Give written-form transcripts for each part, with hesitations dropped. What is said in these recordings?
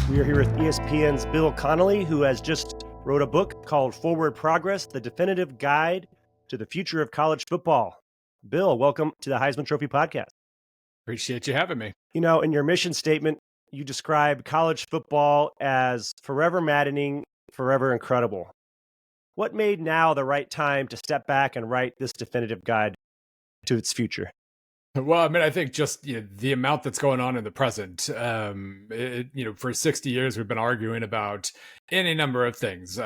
We are here with ESPN's Bill Connelly, who has just wrote a book called Forward Progress, the definitive guide to the future of college football. Bill, welcome to the Heisman Trophy podcast. Appreciate you having me. You know, in your mission statement, you describe college football as forever maddening, forever incredible. What made now the right time to step back and write this definitive guide to its future? Well, I mean, I think just the amount that's going on in the present. For 60 years we've been arguing about any number of things.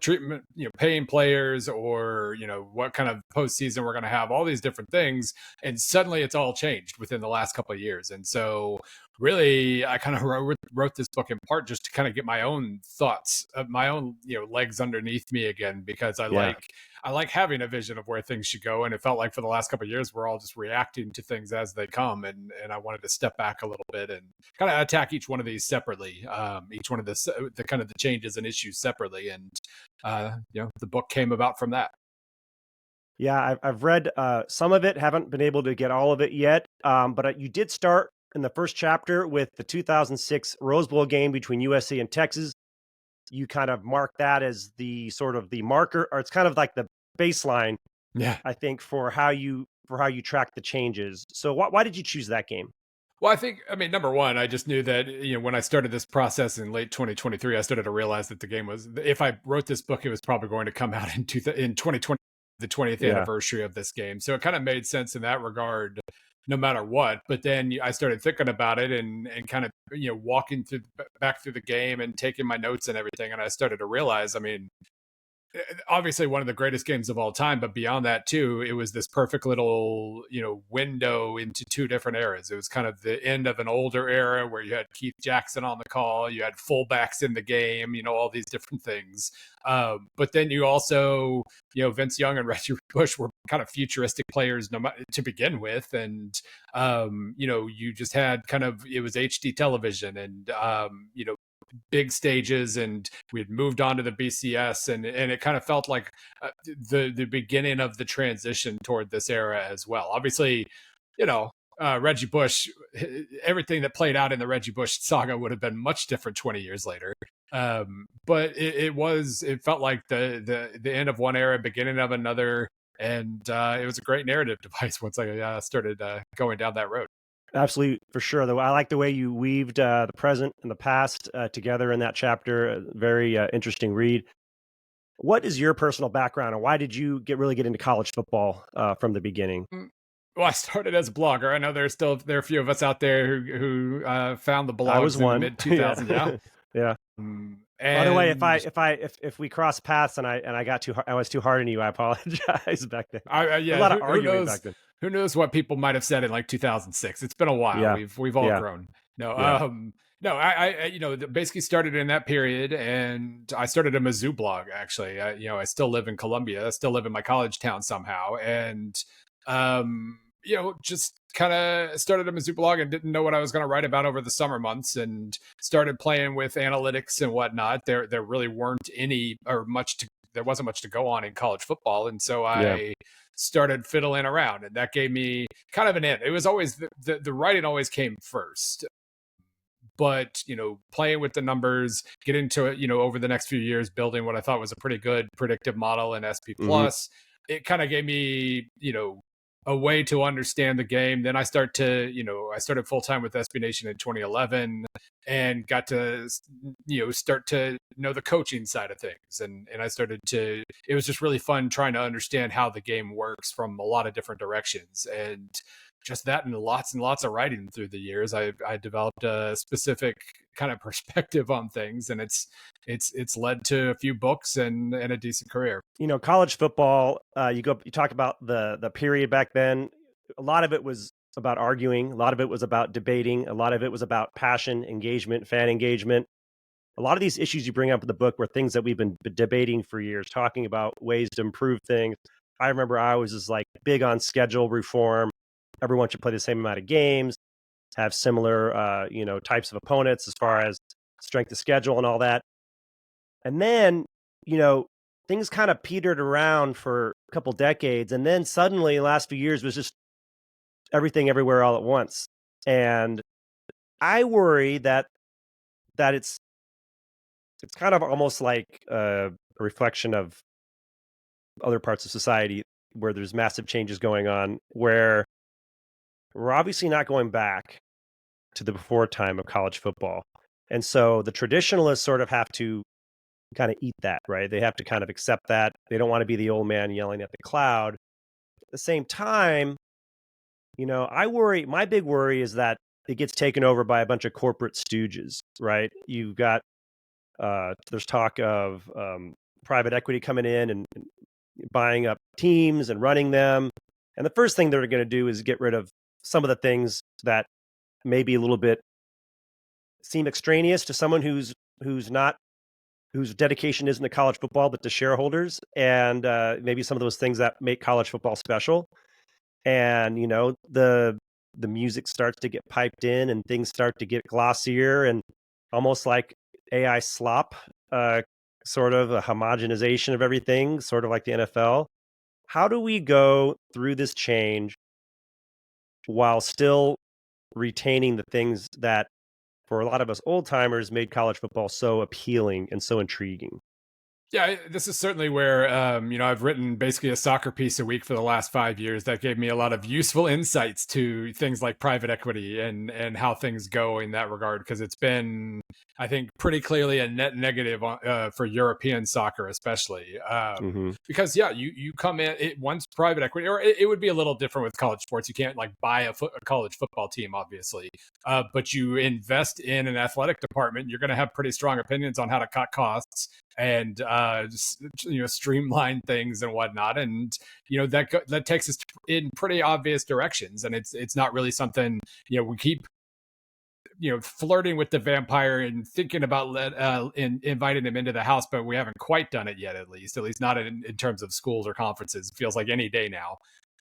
Treatment, paying players, or what kind of postseason we're going to have. All these different things, and suddenly it's all changed within the last couple of years. And so, really, I kind of wrote this book in part just to kind of get my own thoughts, my own legs underneath me again, because I like having a vision of where things should go. And it felt like for the last couple of years, we're all just reacting to things as they come. And I wanted to step back a little bit and kind of attack each one of these separately, each one of the kind of the changes and issues separately. And, the book came about from that. Yeah, I've read some of it, haven't been able to get all of it yet. But you did start in the first chapter with the 2006 Rose Bowl game between USC and Texas. You kind of mark that as the sort of the marker, or it's kind of like the baseline, Yeah. I think, for how you track the changes. So why did you choose that game? Well, number one, I just knew that, when I started this process in late 2023, I started to realize that the game was, if I wrote this book, it was probably going to come out in 2020, the 20th Yeah. anniversary of this game. So it kind of made sense in that regard, no matter what. But then I started thinking about it and kind of, walking back through the game and taking my notes and everything. And I started to realize, obviously one of the greatest games of all time, but beyond that too, it was this perfect little, window into two different eras. It was kind of the end of an older era where you had Keith Jackson on the call, you had fullbacks in the game, all these different things. But then you also, Vince Young and Reggie Bush were kind of futuristic players to begin with. And, you just had it was HD television and, big stages, and we had moved on to the BCS, and it kind of felt like the beginning of the transition toward this era as well. Obviously, Reggie Bush, everything that played out in the Reggie Bush saga would have been much different 20 years later. But it felt like the end of one era, beginning of another. And it was a great narrative device once I started going down that road. Absolutely, for sure. Though I like the way you weaved the present and the past together in that chapter. Very interesting read. What is your personal background, and why did you really get into college football from the beginning? Well, I started as a blogger. I know there are a few of us out there who found the I was blogs in the one. mid 2000s. Yeah. Yeah. By the way, if we cross paths and I was too hard on you, I apologize back then. A lot of arguing back then. Who knows what people might have said in like 2006? It's been a while. Yeah. We've all Yeah. grown. No, Yeah. no. I basically started in that period, and I started a Mizzou blog. Actually, I still live in Columbia. I still live in my college town somehow, and just kind of started a Mizzou blog and didn't know what I was going to write about over the summer months, and started playing with analytics and whatnot. There really weren't any or much to. There wasn't much to go on in college football, and so I started fiddling around, and that gave me kind of an in. It was always the writing always came first, but playing with the numbers, get into it, over the next few years, building what I thought was a pretty good predictive model in SP Plus. It kind of gave me a way to understand the game. Then I started full time with SB Nation in 2011 and got to, start to know the coaching side of things. And I it was just really fun trying to understand how the game works from a lot of different directions. And just that, and lots of writing through the years, I developed a specific kind of perspective on things, and it's led to a few books and a decent career. College football, you talk about the period back then. A lot of it was about arguing. A lot of it was about debating. A lot of it was about passion, engagement, fan engagement. A lot of these issues you bring up in the book were things that we've been debating for years, talking about ways to improve things. I remember I was just like big on schedule reform. Everyone should play the same amount of games, have similar, types of opponents as far as strength of schedule and all that. And then, things kind of petered around for a couple decades. And then suddenly the last few years was just everything everywhere all at once. And I worry that that it's kind of almost like a reflection of other parts of society where there's massive changes going on, where we're obviously not going back to the before time of college football. And so the traditionalists sort of have to kind of eat that, right? They have to kind of accept that. They don't want to be the old man yelling at the cloud. At the same time, my big worry is that it gets taken over by a bunch of corporate stooges, right? You've got, there's talk of private equity coming in and buying up teams and running them. And the first thing they're going to do is get rid of some of the things that maybe a little bit seem extraneous to someone who's not whose dedication isn't to college football but to shareholders, and maybe some of those things that make college football special. And the music starts to get piped in, and things start to get glossier and almost like AI slop, uh, sort of a homogenization of everything, sort of like the NFL. How do we go through this change while still retaining the things that, for a lot of us old timers, made college football so appealing and so intriguing? Yeah, this is certainly where I've written basically a soccer piece a week for the last 5 years that gave me a lot of useful insights to things like private equity and how things go in that regard. Because it's been, I think, pretty clearly a net negative for European soccer, especially. Hmm. Because yeah, you come in once private equity, or it would be a little different with college sports. You can't like buy a college football team, obviously, but you invest in an athletic department. You're going to have pretty strong opinions on how to cut costs and streamline things and whatnot, and that takes us in pretty obvious directions, and it's not really something we keep flirting with the vampire and thinking about inviting him into the house, but we haven't quite done it yet, at least not in terms of schools or conferences. It feels like any day now.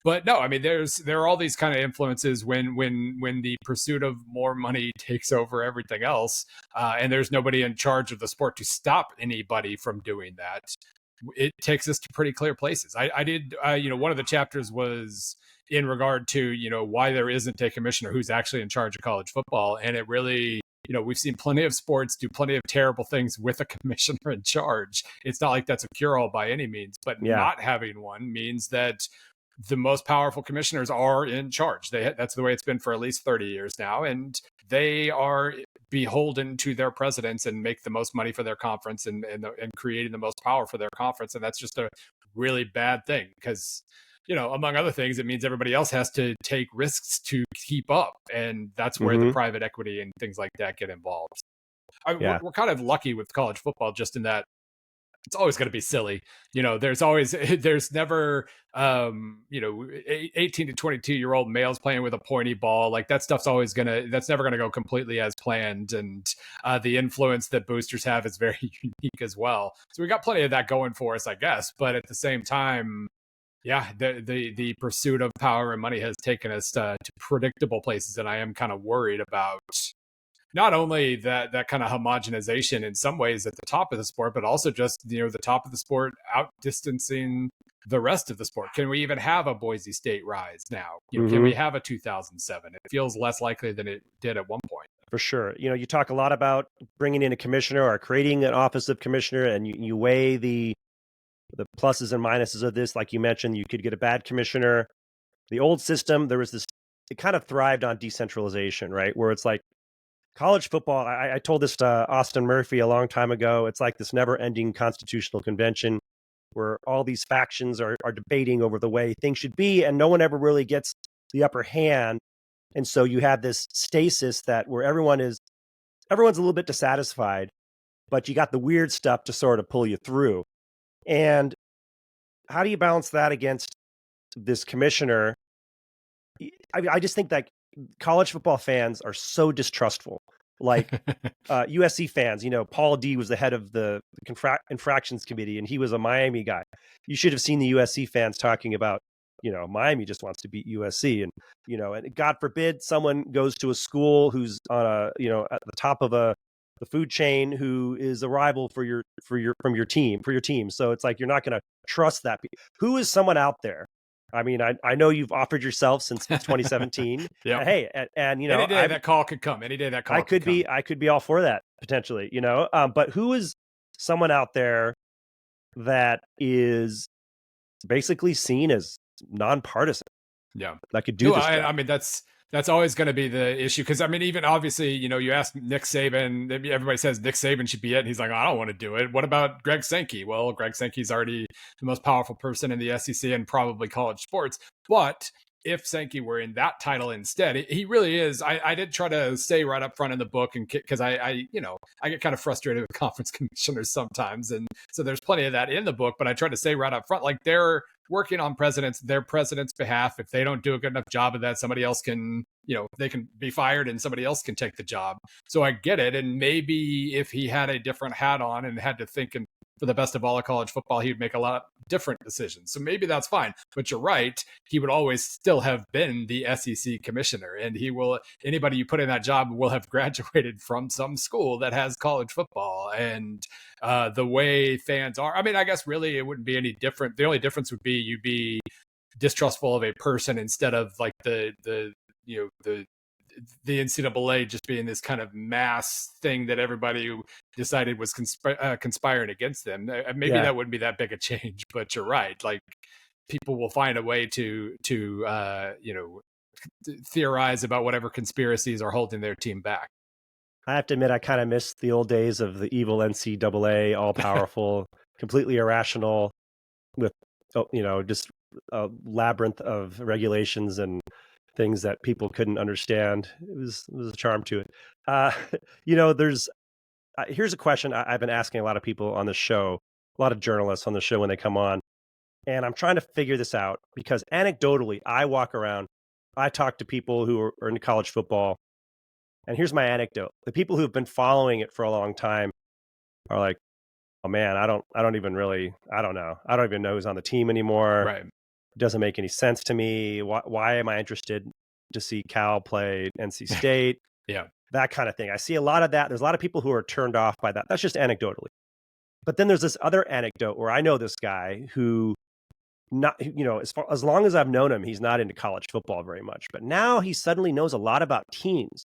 But no, I mean, there are all these kind of influences when the pursuit of more money takes over everything else, and there's nobody in charge of the sport to stop anybody from doing that. It takes us to pretty clear places. I did, one of the chapters was in regard to why there isn't a commissioner who's actually in charge of college football, and it really, we've seen plenty of sports do plenty of terrible things with a commissioner in charge. It's not like that's a cure-all by any means, but Yeah. not having one means that the most powerful commissioners are in charge. That's the way it's been for at least 30 years now, and they are beholden to their presidents and make the most money for their conference and creating the most power for their conference. And that's just a really bad thing because, among other things, it means everybody else has to take risks to keep up. And that's where the Hmm. private equity and things like that get involved. Yeah. We're kind of lucky with college football just in that it's always going to be silly. There's always, there's never, 18 to 22-year-old males playing with a pointy ball. Like that stuff's that's never going to go completely as planned. And the influence that boosters have is very unique as well. So we got plenty of that going for us, I guess. But at the same time, yeah, the pursuit of power and money has taken us to predictable places. And I am kind of worried about not only that kind of homogenization in some ways at the top of the sport, but also just the top of the sport outdistancing the rest of the sport. Can we even have a Boise State rise now? Can Hmm. we have a 2007? It feels less likely than it did at one point. For sure. You talk a lot about bringing in a commissioner or creating an office of commissioner, and you weigh the pluses and minuses of this. Like you mentioned, you could get a bad commissioner. The old system, there was this. It kind of thrived on decentralization, right? Where it's like college football. I told this to Austin Murphy a long time ago. It's like this never-ending constitutional convention where all these factions are debating over the way things should be, and no one ever really gets the upper hand. And so you have this stasis that where everyone's a little bit dissatisfied, but you got the weird stuff to sort of pull you through. And how do you balance that against this commissioner? I just think that college football fans are so distrustful. Like USC fans, Paul D was the head of the infractions committee, and he was a Miami guy. You should have seen the USC fans talking about, Miami just wants to beat USC, and God forbid someone goes to a school who's on at the top of the food chain who is a rival for your team. So it's like you're not going to trust that. Who is someone out there I mean, I know you've offered yourself since 2017. Yep. And hey, and you Any know, day that call could come. Any day that I call could could come. be I could be all for that potentially, you know. But who is someone out there that is basically seen as nonpartisan Yeah. that could do No, this I job? mean that's always going to be the issue because I mean even obviously you ask Nick Saban, everybody says Nick Saban should be it, and he's like I don't want to do it. What about Greg Sankey? Well, Greg Sankey's already the most powerful person in the SEC and probably college sports. But if Sankey were in that title instead, he really is. I did try to say right up front in the book, and because I get kind of frustrated with conference commissioners sometimes, and so there's plenty of that in the book. But I try to say right up front, like they're working on their president's behalf. If they don't do a good enough job of that, somebody else can, they can be fired and somebody else can take the job. So I get it. And maybe if he had a different hat on and had to think and for the best of all of college football, he would make a lot of different decisions. So maybe that's fine. But you're right. He would always still have been the SEC commissioner. And anybody you put in that job will have graduated from some school that has college football. And the way fans are, I mean, I guess really it wouldn't be any different. The only difference would be you'd be distrustful of a person instead of like the NCAA just being this kind of mass thing that everybody decided was conspiring against them. Maybe Yeah, that wouldn't be that big a change, but you're right. Like people will find a way to theorize about whatever conspiracies are holding their team back. I have to admit I kind of miss the old days of the evil NCAA, all powerful, completely irrational, with just a labyrinth of regulations and things that people couldn't understand. It was a charm to it. Uh, there's here's a question I've been asking a lot of people on the show, a lot of journalists on the show when they come on, and I'm trying to figure this out because anecdotally, I walk around, I talk to people who are into college football, and here's my anecdote: the people who've been following it for a long time are like, "Oh man, I don't even really, I don't know, I don't even know who's on the team anymore. Right. It doesn't make any sense to me. Why am I interested to see Cal play NC State?" Yeah. That kind of thing. I see a lot of that. There's a lot of people who are turned off by that. That's just anecdotally. But then there's this other anecdote where I know this guy who not as long as I've known him, he's not into college football very much. But now he suddenly knows a lot about teams,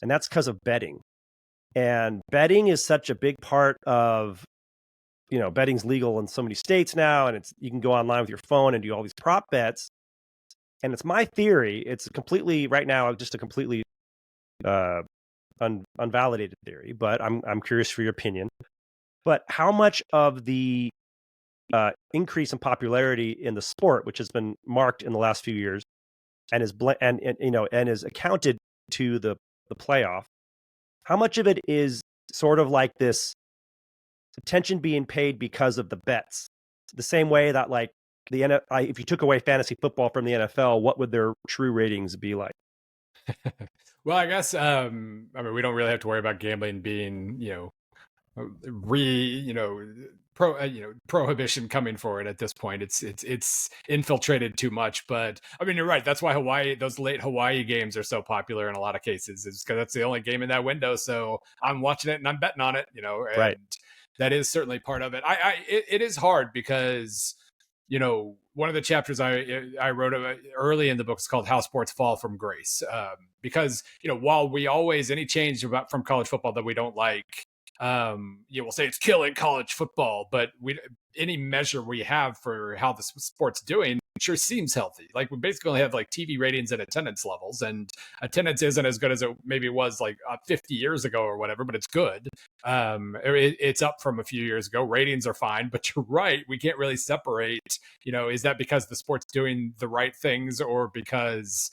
and that's because of betting. And betting is such a big part of betting's legal in so many states now, and you can go online with your phone and do all these prop bets. And it's my theory. It's completely right now just a completely uh, unvalidated theory, but I'm curious for your opinion. But how much of the increase in popularity in the sport, which has been marked in the last few years, and and is accounted to the playoff, how much of it is sort of like this attention being paid because of the bets? The same way that like if you took away fantasy football from the NFL, what would their true ratings be like? Well, I guess I mean we don't really have to worry about gambling being, re pro prohibition coming for it at this point. It's infiltrated too much. But I mean you're right. That's why those late Hawaii games are so popular in a lot of cases, is because that's the only game in that window. So I'm watching it and I'm betting on it, Right. and that is certainly part of it. It is hard because one of the chapters I wrote early in the book is called "How Sports Fall from Grace," because while we always any change from college football that we don't like, we'll say it's killing college football, but any measure we have for how the sport's doing sure seems healthy. Like we basically only have like TV ratings and attendance levels, and attendance isn't as good as it maybe was like 50 years ago or whatever, but it's good. It's up from a few years ago. Ratings are fine, but you're right. We can't really separate, is that because the sport's doing the right things or because,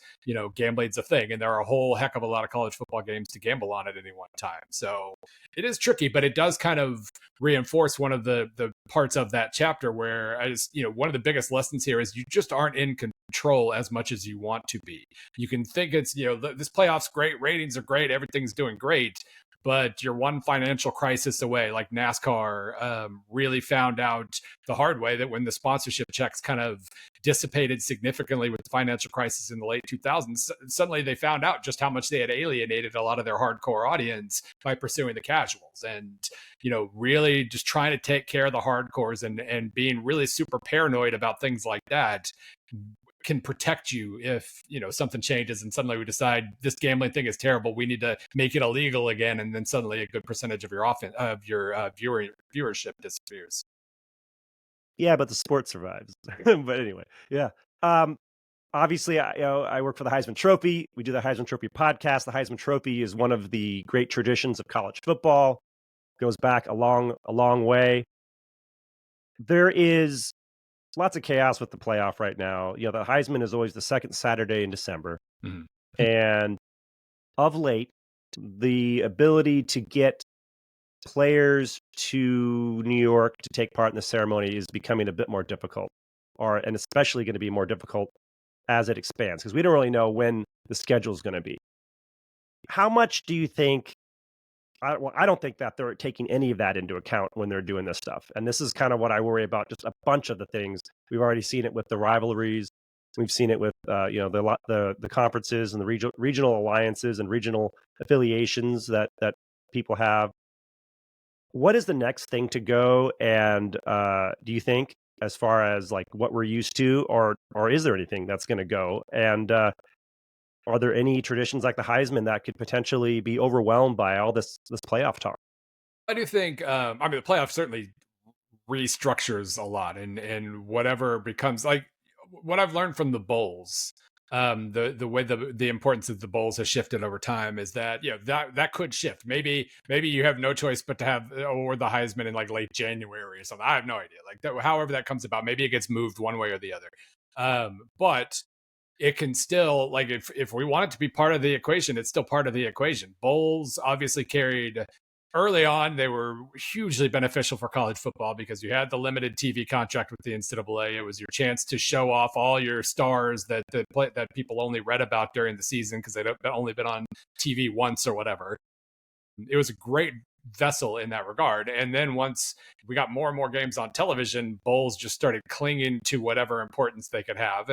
gambling's a thing? And there are a whole heck of a lot of college football games to gamble on at any one time. So it is tricky, but it does kind of reinforce one of the parts of that chapter where, as one of the biggest lessons here is you just aren't in control as much as you want to be. You can think it's, this playoff's great, ratings are great, everything's doing great, but you're one financial crisis away. Like NASCAR really found out the hard way that when the sponsorship checks kind of dissipated significantly with the financial crisis in the late 2000s, suddenly they found out just how much they had alienated a lot of their hardcore audience by pursuing the casuals. And really just trying to take care of the hardcores and being really super paranoid about things like that can protect you if something changes and suddenly we decide this gambling thing is terrible, we need to make it illegal again, and then suddenly a good percentage of your viewership disappears. Yeah, but the sport survives. But anyway, yeah. Um, Obviously, I work for the Heisman Trophy. We do the Heisman Trophy podcast. The Heisman Trophy is one of the great traditions of college football. Goes back a long way. There is lots of chaos with the playoff right now. The Heisman is always the second Saturday in December, Mhm. and of late, the ability to get players to New York to take part in the ceremony is becoming a bit more difficult, and especially going to be more difficult as it expands because we don't really know when the schedule is going to be. How much do you think? I don't think that they're taking any of that into account when they're doing this stuff. And this is kind of what I worry about. Just a bunch of the things we've already seen it with the rivalries. We've seen it with the conferences and the regional alliances and regional affiliations that people have. What is the next thing to go? And do you think, as far as like what we're used to, or is there anything that's going to go? And are there any traditions like the Heisman that could potentially be overwhelmed by all this playoff talk? I do think, I mean, the playoff certainly restructures a lot, and whatever becomes like what I've learned from the bowls. The way the importance of the bowls has shifted over time is that that could shift. Maybe you have no choice but to have or the Heisman in like late January or something. I have no idea. Like that, however that comes about, maybe it gets moved one way or the other. But it can still, like, if we want it to be part of the equation, it's still part of the equation. Bowls obviously carried early on, they were hugely beneficial for college football because you had the limited TV contract with the NCAA. It was your chance to show off all your stars that people only read about during the season because they'd only been on TV once or whatever. It was a great vessel in that regard. And then once we got more and more games on television, bowls just started clinging to whatever importance they could have.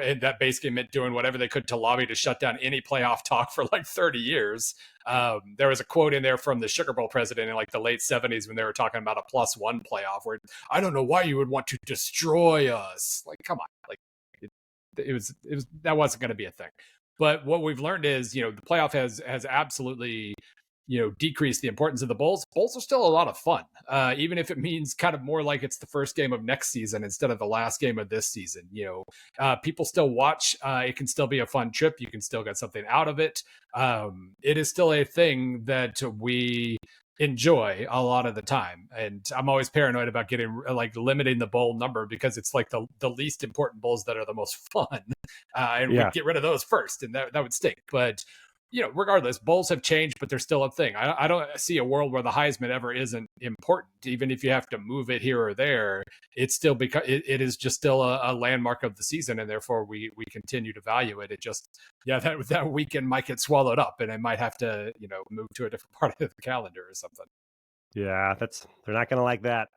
And that basically meant doing whatever they could to lobby to shut down any playoff talk for like 30 years. There was a quote in there from the Sugar Bowl president in like the late 70s when they were talking about a +1 playoff where I don't know why you would want to destroy us. Like, come on. Like it was that wasn't going to be a thing. But what we've learned is, the playoff has absolutely decrease the importance of the bowls. Bowls are still a lot of fun, even if it means kind of more like it's the first game of next season instead of the last game of this season. People still watch. It can still be a fun trip. You can still get something out of it. It is still a thing that we enjoy a lot of the time, and I'm always paranoid about getting like limiting the bowl number because it's like the least important bowls that are the most fun, and we Yeah, get rid of those first, and that would stink. But regardless, bowls have changed, but they're still a thing. I don't see a world where the Heisman ever isn't important, even if you have to move it here or there. It's still because it is just still a landmark of the season, and therefore we continue to value it. It just that weekend might get swallowed up, and it might have to move to a different part of the calendar or something. yeah, they're not going to like that.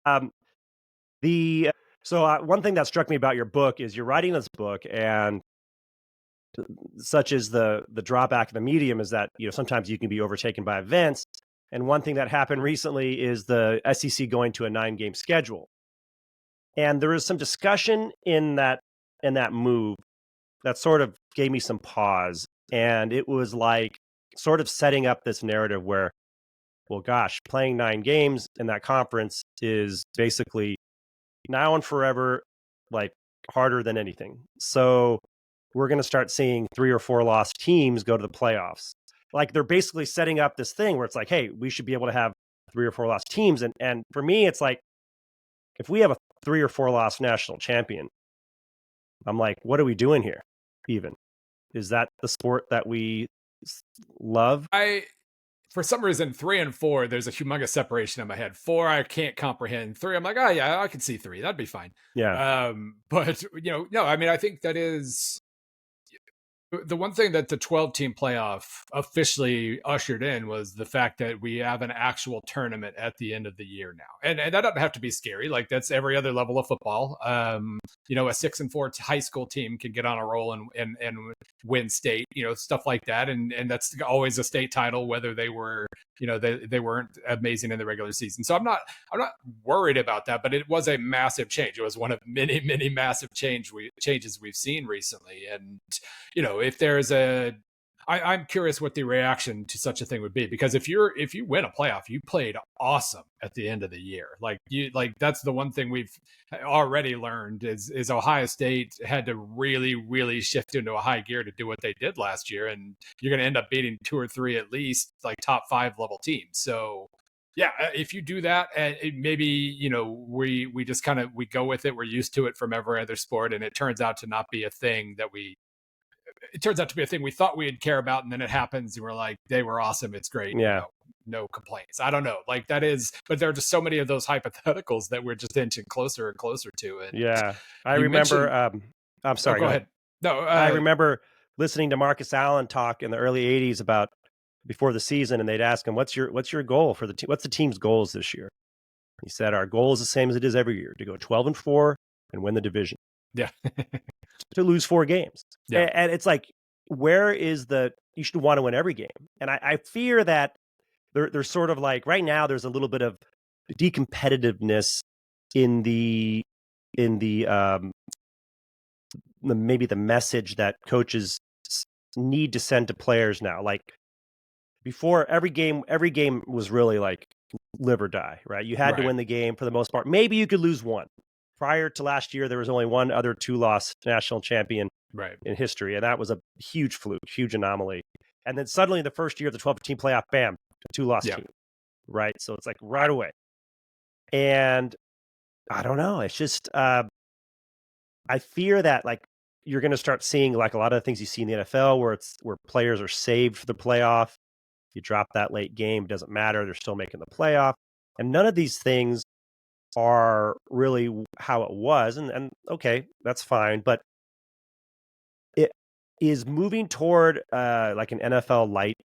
um, the so one thing that struck me about your book is you're writing this book, and such as the drawback of the medium is that sometimes you can be overtaken by events. And one thing that happened recently is the SEC going to a 9-game schedule, and there was some discussion in that move that sort of gave me some pause. And it was like sort of setting up this narrative where, well, gosh, playing 9 games in that conference is basically now and forever, like harder than anything. So we're going to start seeing 3 or 4 lost teams go to the playoffs. Like they're basically setting up this thing where it's like, hey, we should be able to have 3 or 4 lost teams. And for me, it's like, if we have a 3 or 4 lost national champion, I'm like, what are we doing here? Even is that the sport that we love? I For some reason, 3 and 4, there's a humongous separation in my head. 4, I can't comprehend. 3, I'm like, oh yeah, I can see 3. That'd be fine. Yeah, But no, I mean, I think that is The one thing that the 12-team playoff officially ushered in was the fact that we have an actual tournament at the end of the year now, and that doesn't have to be scary. Like that's every other level of football. A 6-4 high school team can get on a roll and win state, stuff like that, and that's always a state title, whether they were, they weren't amazing in the regular season. So I'm not worried about that, but it was a massive change. It was one of many, many massive changes we've seen recently, and if there's I'm curious what the reaction to such a thing would be, because if you win a playoff, you played awesome at the end of the year. Like that's the one thing we've already learned is Ohio State had to really, really shift into a high gear to do what they did last year, and you're going to end up beating 2 or 3 at least like top 5 level teams. So yeah, if you do that, and maybe we just kind of we go with it. We're used to it from every other sport, and it turns out to not be a thing that we it turns out to be a thing we thought we'd care about, and then it happens and we're like, they were awesome, it's great, Yeah. no complaints. I don't know, like that is, but there are just so many of those hypotheticals that we're just inching closer and closer to. And Yeah. I you remember, mentioned, I'm oh, sorry, go go ahead. ahead. No, I remember listening to Marcus Allen talk in the early 80s about before the season, and they'd ask him, what's your goal for the team? What's the team's goals this year? He said, our goal is the same as it is every year, to go 12-4 and win the division, yeah, to lose 4 games. yeah, And it's like, where is you should want to win every game. And I fear that there's sort of like right now, there's a little bit of decompetitiveness in maybe the message that coaches need to send to players now. Like before, every game was really like live or die, right? You had to right, win the game for the most part. Maybe you could lose one. Prior to last year, there was only one other 2-loss national champion right, in history, and that was a huge fluke, huge anomaly. And then suddenly, the first year of the 12-team playoff, bam, a 2-loss yeah. team, right? So it's like right away. And I don't know. It's just I fear that like you're going to start seeing like a lot of the things you see in the NFL, where players are saved for the playoff. You drop that late game, doesn't matter. They're still making the playoff, and none of these things are really how it was. And okay, that's fine, but it is moving toward like an NFL light,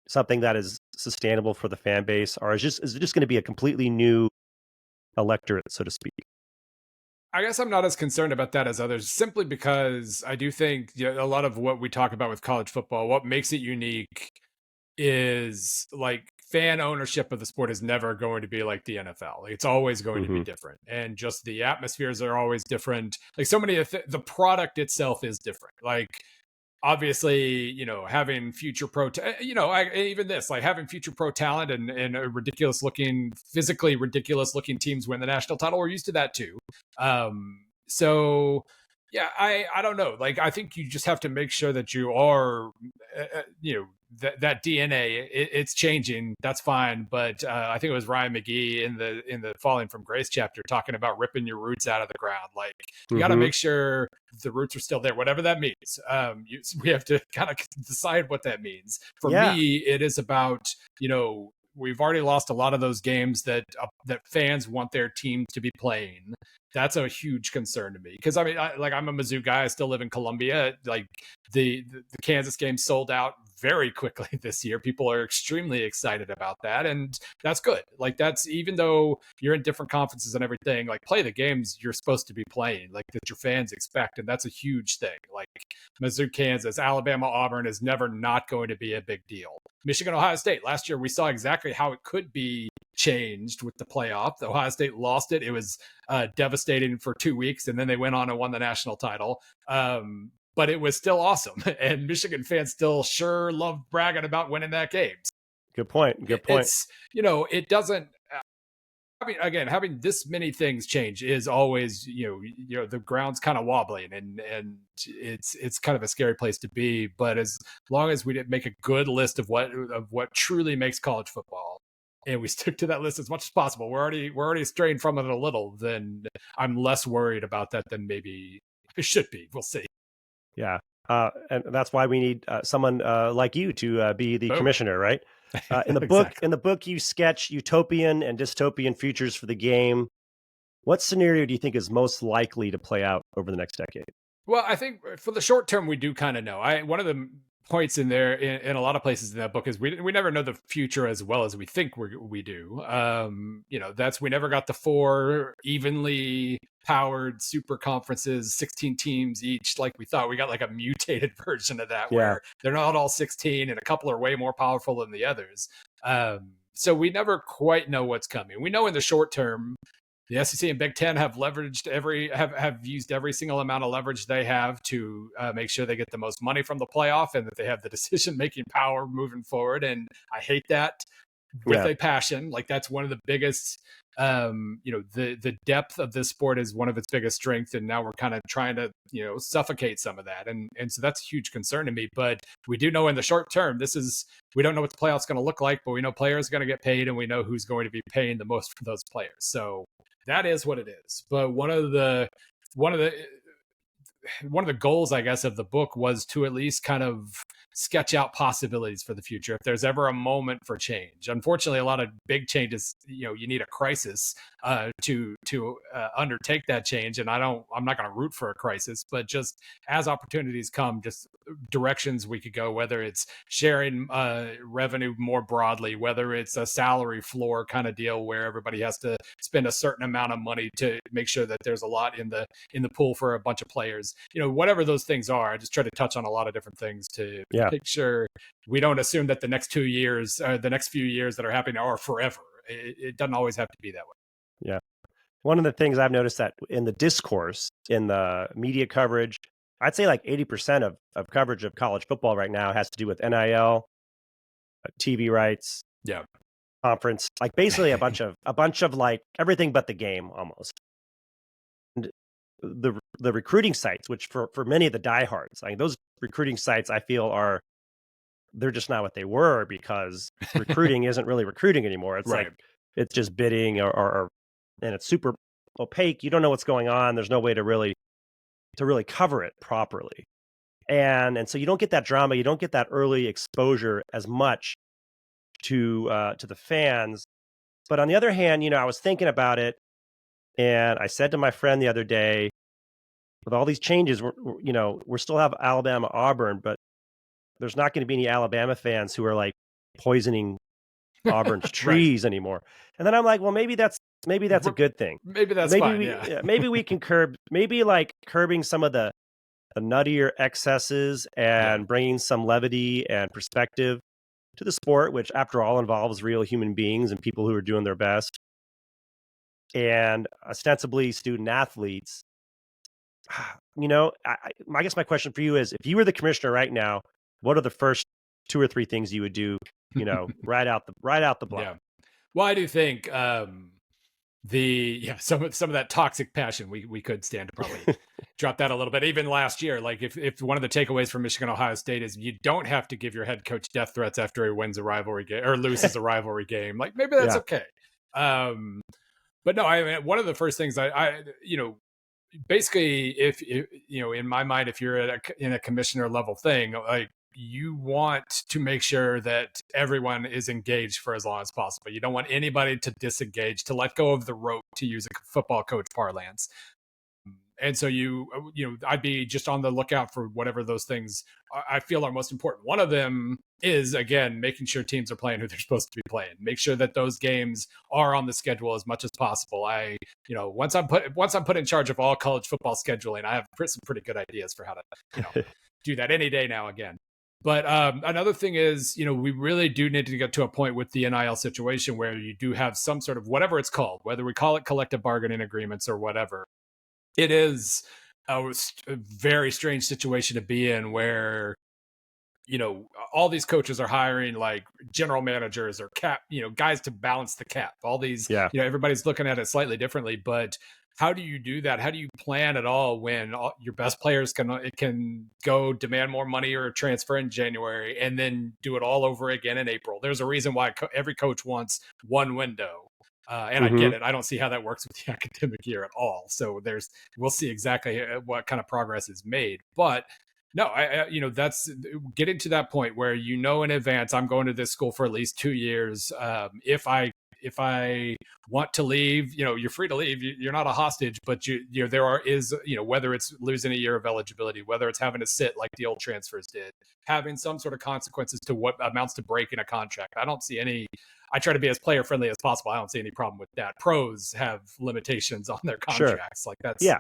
something that is sustainable for the fan base, or is it just going to be a completely new electorate, so to speak? I guess I'm not as concerned about that as others, simply because I do think a lot of what we talk about with college football, what makes it unique is like fan ownership of the sport is never going to be like the NFL. Like, it's always going to be Hmm. different, and just the atmospheres are always different. Like so many of the product itself is different. Like obviously, having future even this, like having future pro talent and a physically ridiculous looking teams win the national title. We're used to that too. So yeah, I don't know. Like I think you just have to make sure that you are, that DNA it's changing. That's fine, but I think it was Ryan McGee in the Falling from Grace chapter talking about ripping your roots out of the ground. Like you got to Hmm. make sure the roots are still there, whatever that means. We have to kind of decide what that means. For Yeah, me, it is about we've already lost a lot of those games that fans want their team to be playing. That's a huge concern to me, because I mean, I'm a Mizzou guy. I still live in Columbia. Like the Kansas game sold out very quickly this year. People are extremely excited about that, and that's good. Like that's, even though you're in different conferences and everything, like play the games you're supposed to be playing, like that your fans expect, and that's a huge thing. Like Mizzou, Kansas, Alabama, Auburn is never not going to be a big deal. Michigan, Ohio State. Last year we saw exactly how it could be changed with the playoff. The Ohio State lost it. It was devastating for 2 weeks, and then they went on and won the national title. But it was still awesome, and Michigan fans still sure love bragging about winning that game. good point. Good point. It's it doesn't. I mean, again, having this many things change is always, the ground's kind of wobbling, and it's kind of a scary place to be. But as long as we make a good list of what truly makes college football, and we stick to that list as much as possible, we're already straying from it a little. Then I'm less worried about that than maybe I should be. We'll see. Yeah, and that's why we need someone like you to be the Boom. commissioner, right? In the book, Exactly. you sketch utopian and dystopian futures for the game. What scenario do you think is most likely to play out over the next decade? Well, I think for the short term, we do kind of know. One of the points in there in a lot of places in that book is we never know the future as well as we think we do. That's we never got the four evenly powered super conferences, 16 teams each, like we thought. We got like a mutated version of that Yeah. where they're not all 16, and a couple are way more powerful than the others. So we never quite know what's coming. We know in the short term the SEC and Big Ten have have used every single amount of leverage they have to make sure they get the most money from the playoff and that they have the decision making power moving forward. And I hate that with Yeah. a passion. Like that's one of the biggest. The depth of this sport is one of its biggest strengths, and now we're kind of trying to suffocate some of that, and so that's a huge concern to me. But we do know in the short term, we don't know what the playoffs going to look like, but we know players are going to get paid, and we know who's going to be paying the most for those players. So that is what it is. But one of the goals, I guess, of the book was to at least kind of sketch out possibilities for the future if there's ever a moment for change. Unfortunately, a lot of big changes, you need a crisis to undertake that change, and I'm not going to root for a crisis, but just as opportunities come, just directions we could go, whether it's sharing revenue more broadly, whether it's a salary floor kind of deal where everybody has to spend a certain amount of money to make sure that there's a lot in the pool for a bunch of players, whatever those things are. I just try to touch on a lot of different things to make sure we don't assume that the next 2 years, the next few years that are happening are forever. It doesn't always have to be that way. Yeah. One of the things I've noticed that in the discourse, in the media coverage, I'd say like 80% of coverage of college football right now has to do with NIL, TV rights, Yeah. conference, like basically a bunch of like everything but the game almost. And the recruiting sites, which for many of the diehards, like those recruiting sites, I feel they're just not what they were, because recruiting isn't really recruiting anymore. It's Right. like it's just bidding or and it's super opaque. You don't know what's going on. There's no way to really cover it properly. And so you don't get that drama, you don't get that early exposure as much to the fans. But on the other hand, I was thinking about it, and I said to my friend the other day, with all these changes, we're still have Alabama, Auburn, but there's not going to be any Alabama fans who are like poisoning Auburn's Right. trees anymore. And then I'm like, well, maybe that's a good thing. Maybe that's Maybe fine. Yeah. maybe we can maybe like curbing some of the nuttier excesses Yeah. and bringing some levity and perspective to the sport, which after all involves real human beings and people who are doing their best, and ostensibly student athletes. I guess my question for you is, if you were the commissioner right now, what are the first 2 or 3 things you would do, right out the block? Yeah. Well, I do think some of that toxic passion we could stand to probably drop that a little bit. Even last year, like if one of the takeaways from Michigan Ohio State is you don't have to give your head coach death threats after he wins a rivalry game or loses a rivalry game, like maybe that's Yeah. okay. But no, I mean, one of the first things basically, if in my mind, if you're in a commissioner level thing, like you want to make sure that everyone is engaged for as long as possible. You don't want anybody to disengage, to let go of the rope, to use a football coach parlance. And so I'd be just on the lookout for whatever those things I feel are most important. One of them is, again, making sure teams are playing who they're supposed to be playing. Make sure that those games are on the schedule as much as possible. Once I'm put in charge of all college football scheduling, I have some pretty good ideas for how to do that any day now again. But another thing is, we really do need to get to a point with the NIL situation where you do have some sort of, whatever it's called, whether we call it collective bargaining agreements or whatever. It is a very strange situation to be in where, all these coaches are hiring like general managers or cap, guys to balance the cap. All these, everybody's looking at it slightly differently, but how do you do that? How do you plan at all when your best players can go demand more money or transfer in January and then do it all over again in April? There's a reason why every coach wants one window. And I get it. I don't see how that works with the academic year at all. So we'll see exactly what kind of progress is made. But no, that's getting to that point where in advance, I'm going to this school for at least 2 years. If I if I want to leave, you're free to leave. You're not a hostage, but there is, whether it's losing a year of eligibility, whether it's having to sit like the old transfers did, having some sort of consequences to what amounts to breaking a contract. I don't see any. I try to be as player friendly as possible. I don't see any problem with that. Pros have limitations on their Sure. contracts. Like that's Yeah.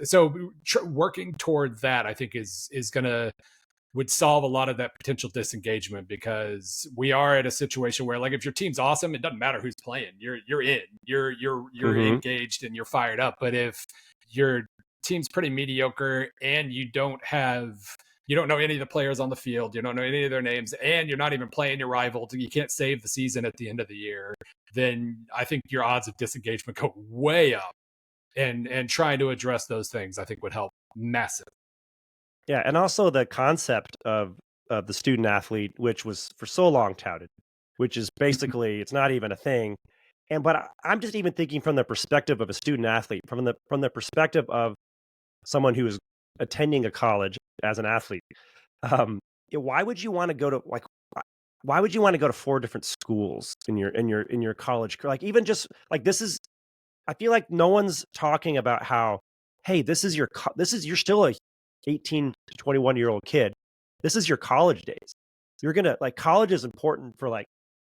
so working toward that, I think is gonna would solve a lot of that potential disengagement, because we are at a situation where, like, if your team's awesome, it doesn't matter who's playing. You're in. You're Hmm. engaged and you're fired up. But if your team's pretty mediocre and you don't know any of the players on the field, you don't know any of their names, and you're not even playing your rival, you can't save the season at the end of the year, then I think your odds of disengagement go way up. And trying to address those things, I think, would help massive. Yeah, and also the concept of the student athlete, which was for so long touted, which is basically it's not even a thing. And but I'm just even thinking from the perspective of a student athlete, from the perspective of someone who is attending a college as an athlete. Why would you want to go to like? Why would you want to go to four different schools in your college? Like even just like this is. I feel like no one's talking about how, hey, this is you're still a 18 to 21-year-old kid. This is your college days. You're gonna like college is important for like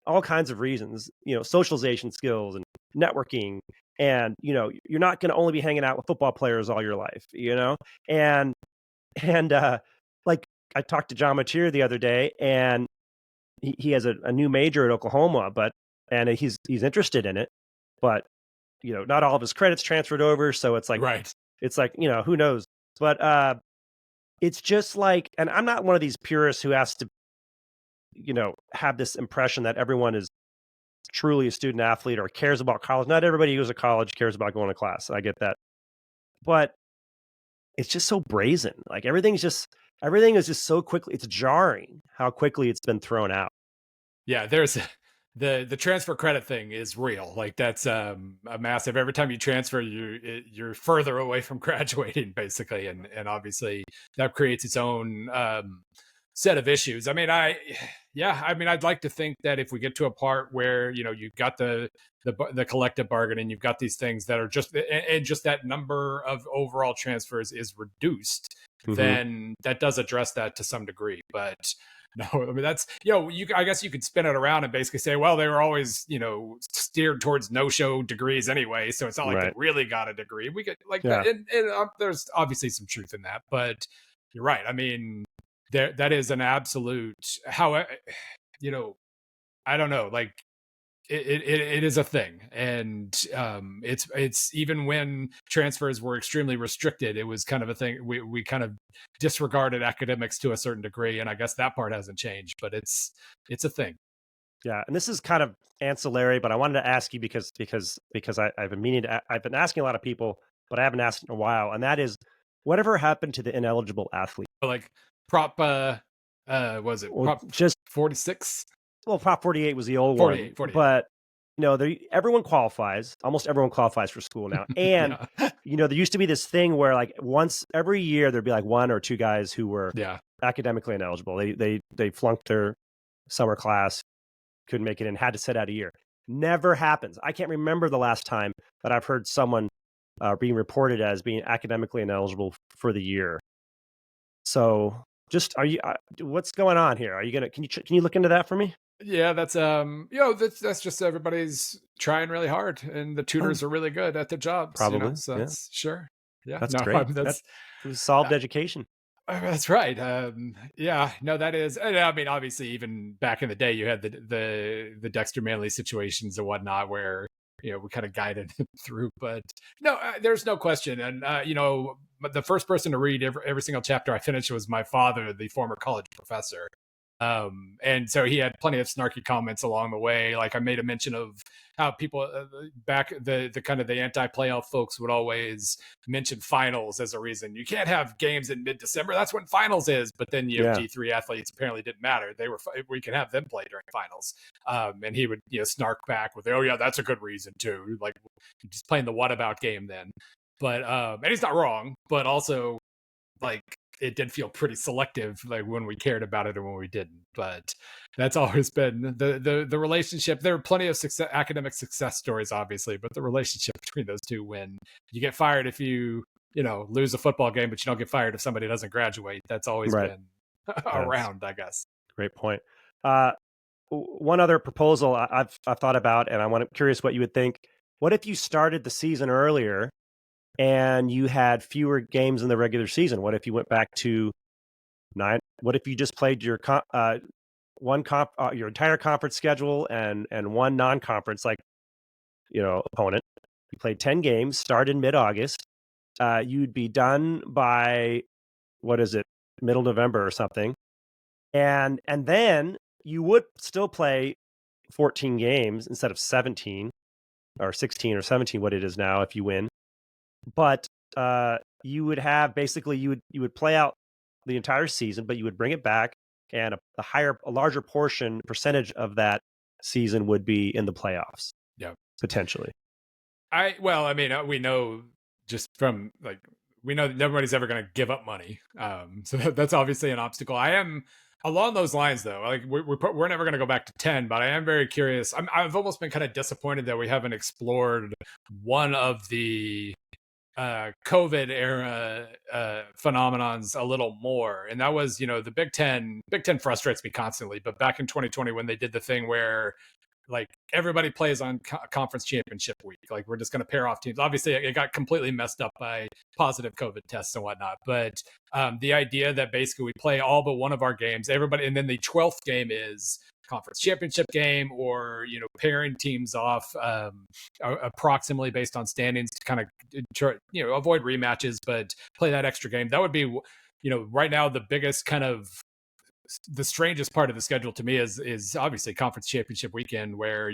all kinds of reasons, socialization skills and networking. And, you're not going to only be hanging out with football players all your life. And, and like I talked to John Mateer the other day and he has a new major at Oklahoma, and he's interested in it, but, not all of his credits transferred over. So Right. it's like, who knows? But, it's just like, and I'm not one of these purists who has to, have this impression that everyone is truly a student athlete or cares about college. Not everybody who goes to college cares about going to class. I get that. But it's just so brazen. Like everything is just so quickly. It's jarring how quickly it's been thrown out. Yeah, there's the transfer credit thing is real. Like that's a massive. Every time you transfer, you're further away from graduating, basically, and obviously that creates its own set of issues. I mean, yeah, I mean, I'd like to think that if we get to a part where you've got the collective bargaining, you've got these things that are and just that number of overall transfers is reduced, Hmm. then that does address that to some degree. But no, I mean that's I guess you could spin it around and basically say, well, they were always steered towards no-show degrees anyway, so it's not like they Right. really got a degree. We could like that, Yeah. and there's obviously some truth in that, but you're right. I mean, that is an absolute I don't know, like it is a thing, and it's even when transfers were extremely restricted, it was kind of a thing. We kind of disregarded academics to a certain degree, and I guess that part hasn't changed, but it's a thing. Yeah. And this is kind of ancillary, but I wanted to ask you because I've been meaning to. I've been asking a lot of people, but I haven't asked in a while. And that is, whatever happened to the ineligible athlete? But like prop was it Well, prop just 46, well, Prop 48 was the old 48, one, 48? but everyone qualifies. Almost everyone qualifies for school now. And Yeah, there used to be this thing where like once every year there'd be like one or two guys who were yeah. academically ineligible. They flunked their summer class, couldn't make it in, had to sit out a year. Never happens. I can't remember the last time that I've heard someone being reported as being academically ineligible for the year. So, just are you? What's going on here? Are you gonna? Can you look into that for me? Yeah, that's that's just everybody's trying really hard, and the Oh, tutors are really good at their jobs, probably. so Yeah, that's sure. Yeah, that's no, great. That that's was solved uh, education. that's right. Yeah, no, that is. And I mean, obviously, even back in the day, you had the Dexter Manley situations and whatnot, where we kind of guided him through. But no, there's no question. And but the first person to read every single chapter I finished was my father, the former college professor. And so he had plenty of snarky comments along the way. Like I made a mention of how people back the kind of the anti-playoff folks would always mention finals as a reason. You can't have games in mid-December. That's when finals is. But then Yeah. D3 athletes apparently didn't matter. We can have them play during finals. And he would snark back with, "Oh yeah, that's a good reason too." Like just playing the what about game then. But and he's not wrong. But also like it did feel pretty selective, like when we cared about it and when we didn't. But that's always been the relationship. There are plenty of academic success stories, obviously, but the relationship between those two, when you get fired if you lose a football game, but you don't get fired if somebody doesn't graduate, that's always Right. been That's around, I guess. a great point. Uh, One other proposal I've thought about, and curious what you would think. What if you started the season earlier and you had fewer games in the regular season? What if you went back to nine? What if you just played your entire conference schedule and one non-conference opponent? You played 10 games, start in mid-August. You'd be done by, what is it, middle November or something, and then you would still play 14 games instead of 17 or 16 or 17, what it is now if you win. But you would have basically you would play out the entire season, but you would bring it back, and a larger percentage of that season would be in the playoffs Yeah. potentially. I mean, we know just from like we know that nobody's ever going to give up money, so that's obviously an obstacle. I am along those lines though. Like we're never going to go back to 10, but I am very curious. I've almost been kind of disappointed that we haven't explored one of the COVID era phenomenons a little more, and that was the Big Ten. Big Ten frustrates me constantly, but back in 2020 when they did the thing where like everybody plays on conference championship week. Like we're just going to pair off teams. Obviously, it got completely messed up by positive COVID tests and whatnot. But the idea that basically we play all but one of our games, everybody, and then the 12th game is conference championship game, or pairing teams off approximately based on standings to kind of avoid rematches, but play that extra game. That would be right now the biggest kind of the strangest part of the schedule to me is obviously conference championship weekend, where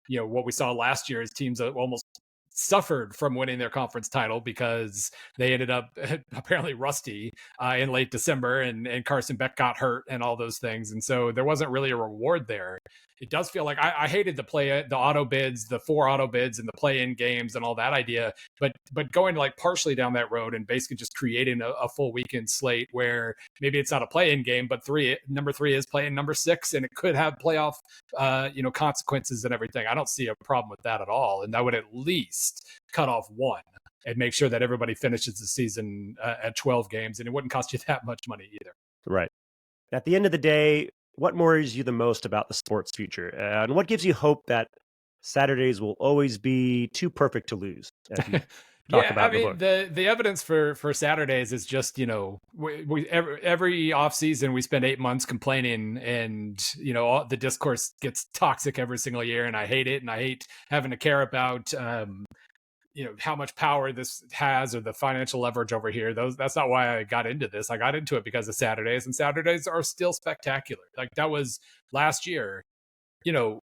what we saw last year is teams that almost suffered from winning their conference title because they ended up apparently rusty in late December, and Carson Beck got hurt and all those things, and so there wasn't really a reward there. It does feel like I hated the auto bids, the 4 auto bids, and the play-in games and all that idea, but going like partially down that road and basically just creating a full weekend slate where maybe it's not a play-in game, but number 3 is playing number 6, and it could have playoff consequences and everything. I don't see a problem with that at all, and that would at least cut off 1 and make sure that everybody finishes the season at 12 games, and it wouldn't cost you that much money either. Right. At the end of the day, what worries you the most about the sport's future? And what gives you hope that Saturdays will always be too perfect to lose, as you talk Yeah, I about in the mean book? the evidence for Saturdays is just we every off season we spend 8 months complaining, and all, the discourse gets toxic every single year, and I hate it, and I hate having to care about how much power this has or the financial leverage over here. That's not why I got into this. I got into it because of Saturdays, and Saturdays are still spectacular. Like that was last year. you know,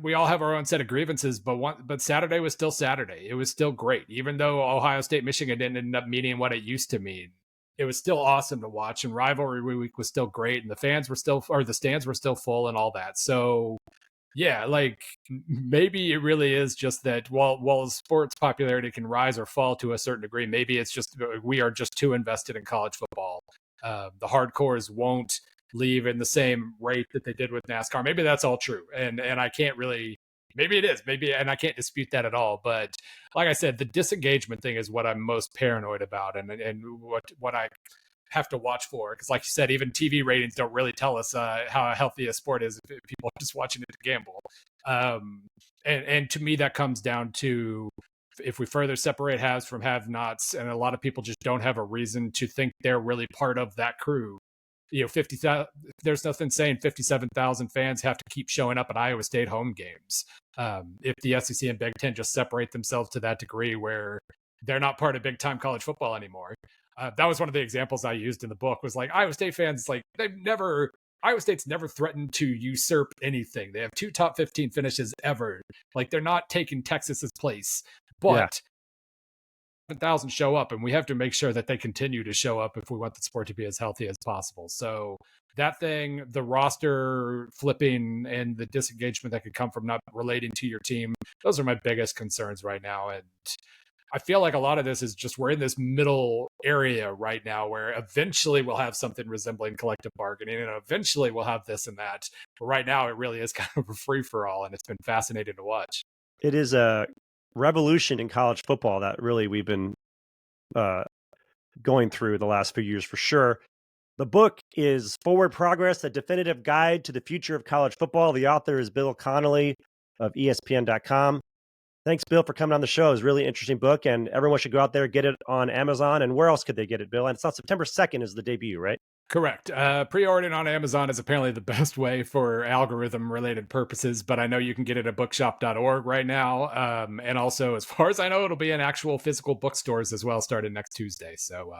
we all have our own set of grievances, but Saturday was still Saturday. It was still great, even though Ohio State Michigan didn't end up meaning what it used to mean. It was still awesome to watch, and rivalry week was still great, and the stands were still full, and all that. So yeah, like maybe it really is just that while sports popularity can rise or fall to a certain degree, maybe it's just we are just too invested in college football. The hardcores won't leave in the same rate that they did with NASCAR. Maybe that's all true, and I can't really. Maybe it is. Maybe, and I can't dispute that at all. But like I said, the disengagement thing is what I'm most paranoid about, and what I have to watch for, because like you said, even TV ratings don't really tell us how healthy a sport is if people are just watching it to gamble. And to me that comes down to, if we further separate haves from have nots, and a lot of people just don't have a reason to think they're really part of that crew. 50,000, there's nothing saying 57,000 fans have to keep showing up at Iowa State home games. If the SEC and Big Ten just separate themselves to that degree where they're not part of big time college football anymore. That was one of the examples I used in the book, was like Iowa State fans, like Iowa State's never threatened to usurp anything. They have 2 top 15 finishes ever. Like they're not taking Texas's place, Yeah, but 7,000 show up, and we have to make sure that they continue to show up if we want the sport to be as healthy as possible. So that thing, the roster flipping and the disengagement that could come from not relating to your team, those are my biggest concerns right now. And I feel like a lot of this is just we're in this middle area right now where eventually we'll have something resembling collective bargaining and eventually we'll have this and that. But right now it really is kind of a free for all, and it's been fascinating to watch. It is a revolution in college football that really we've been uh, going through the last few years for sure. The book is Forward Progress, a definitive guide to the future of college football. The author is Bill Connelly of ESPN.com. Thanks, Bill, for coming on the show. It's a really interesting book, and everyone should go out there, get it on Amazon. And where else could they get it, Bill? And it's on September 2nd is the debut, right? Correct. Pre-ordering on Amazon is apparently the best way for algorithm-related purposes, but I know you can get it at bookshop.org right now. And also, as far as I know, it'll be in actual physical bookstores as well, starting next Tuesday. So,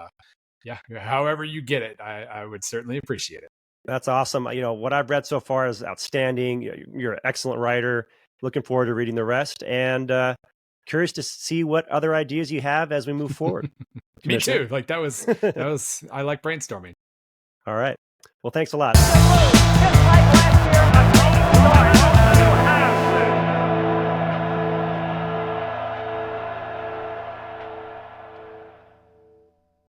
yeah, however you get it, I would certainly appreciate it. That's awesome. What I've read so far is outstanding. You're an excellent writer. Looking forward to reading the rest, and curious to see what other ideas you have as we move forward. Me too. Like that was I like brainstorming. All right. Well, thanks a lot.